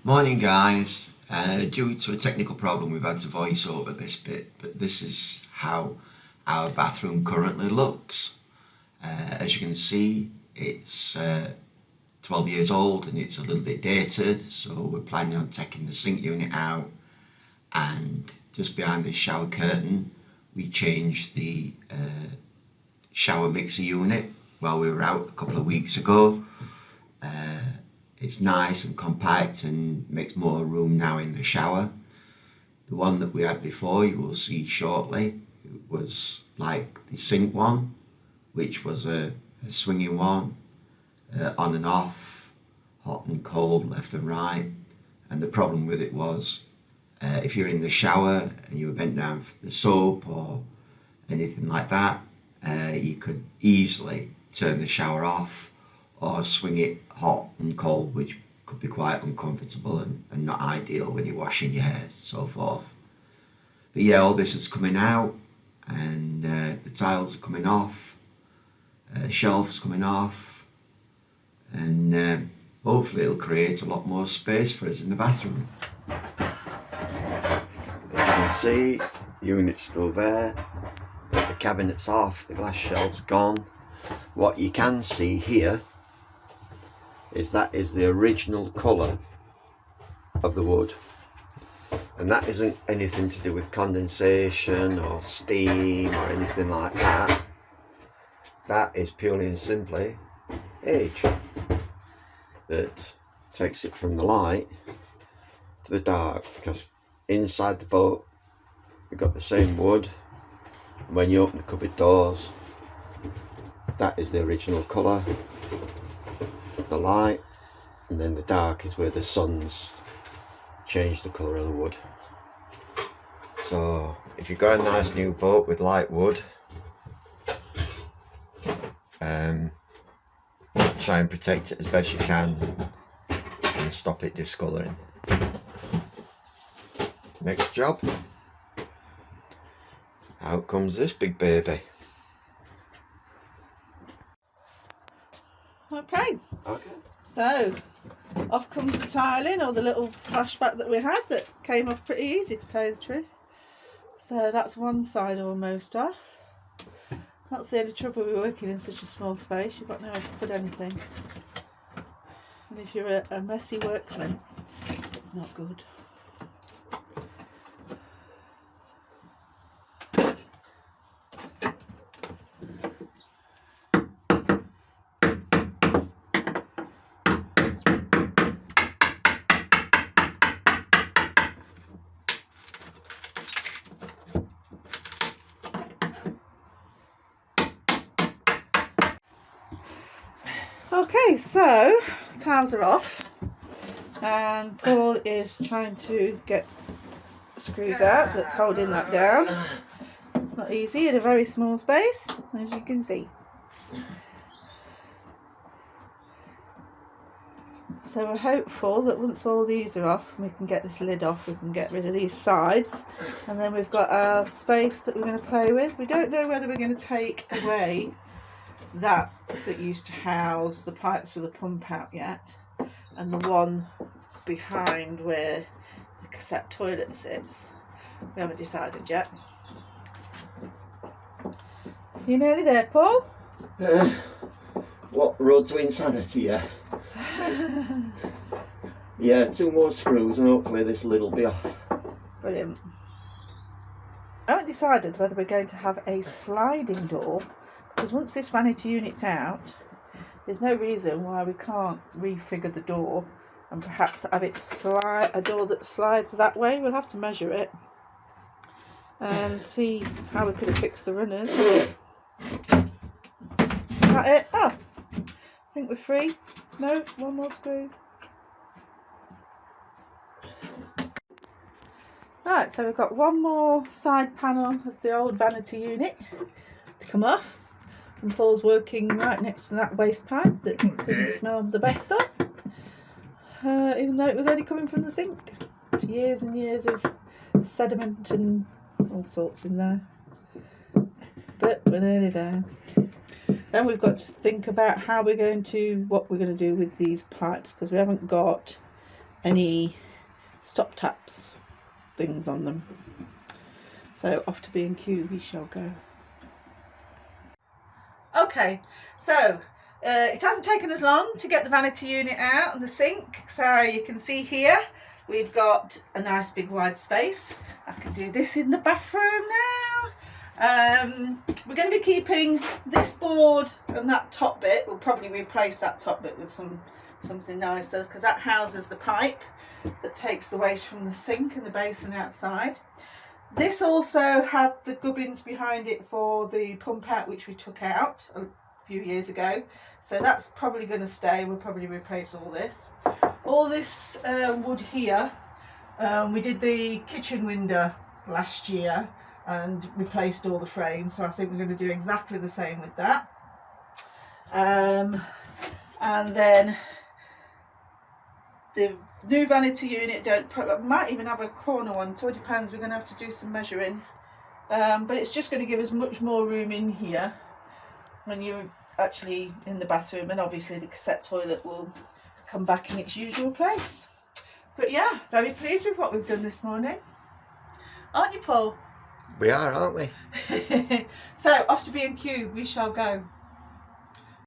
Morning guys, due to a technical problem we've had to voice over this bit, but this is how our bathroom currently looks. As you can see, it's 12 years old and it's a little bit dated, so we're planning on taking the sink unit out, and just behind this shower curtain we changed the shower mixer unit while we were out a couple of weeks ago. It's nice and compact and makes more room now in the shower. The one that we had before, you will see shortly, it was like the sink one, which was a swinging one, on and off, hot and cold, left and right. And the problem with it was, if you're in the shower and you were bent down for the soap or anything like that, you could easily turn the shower off or swing it hot and cold, which could be quite uncomfortable and not ideal when you're washing your hair, so forth. But yeah, all this is coming out, and the tiles are coming off, the shelves coming off, and hopefully it'll create a lot more space for us in the bathroom. As you can see, the unit's still there, but the cabinet's off, the glass shelf's gone. What you can see here is that is the original colour of the wood, and that isn't anything to do with condensation or steam or anything like that. That is purely and simply age that takes it from the light to the dark, because inside the boat we've got the same wood, and when you open the cupboard doors, that is the original colour, the light, and then the dark is where the sun's changed the colour of the wood. So if you've got a nice new boat with light wood, try and protect it as best you can and stop it discolouring. Next job, out comes this big baby. Okay, so off comes the tiling, or the little splashback that we had that came off pretty easy, to tell you the truth. So that's one side almost off. That's the only trouble with working in such a small space. You've got nowhere to put anything, and if you're a messy workman, it's not good. Okay, so tiles are off, and Paul is trying to get screws out that's holding that down. It's not easy in a very small space, as you can see. So we're hopeful that once all these are off and we can get this lid off, we can get rid of these sides, and then we've got our space that we're going to play with. We don't know whether we're going to take away that used to house the pipes for the pump out yet, and the one behind where the cassette toilet sits. We haven't decided yet. You nearly there, Paul? What road to insanity, yeah? Yeah, 2 more screws and hopefully this lid will be off. Brilliant. I haven't decided whether we're going to have a sliding door, because once this vanity unit's out, there's no reason why we can't refigure the door and perhaps have it a door that slides that way. We'll have to measure it and see how we could have fixed the runners. Is that it? Oh, I think we're free. No, one more screw. Right, so we've got one more side panel of the old vanity unit to come off, and Paul's working right next to that waste pipe that doesn't smell the best of, even though it was only coming from the sink. Years and years of sediment and all sorts in there, but we're nearly there. Then we've got to think about what we're going to do with these pipes, because we haven't got any stop taps things on them. So off to B&Q we shall go. Okay, so it hasn't taken us long to get the vanity unit out and the sink. So you can see here we've got a nice big wide space. I can do this in the bathroom now. We're going to be keeping this board and that top bit. We'll probably replace that top bit with something nicer, because that houses the pipe that takes the waste from the sink and the basin outside. This also had the gubbins behind it for the pump out, which we took out a few years ago. So that's probably going to stay. We'll probably replace all this. All this wood here, we did the kitchen window last year and replaced all the frames. So I think we're going to do exactly the same with that. And then the new vanity unit, might even have a corner one, it all depends. We're going to have to do some measuring, but it's just going to give us much more room in here when you're actually in the bathroom, and obviously the cassette toilet will come back in its usual place. But yeah, very pleased with what we've done this morning, aren't you, Paul? We are, aren't we? So off to B&Q we shall go.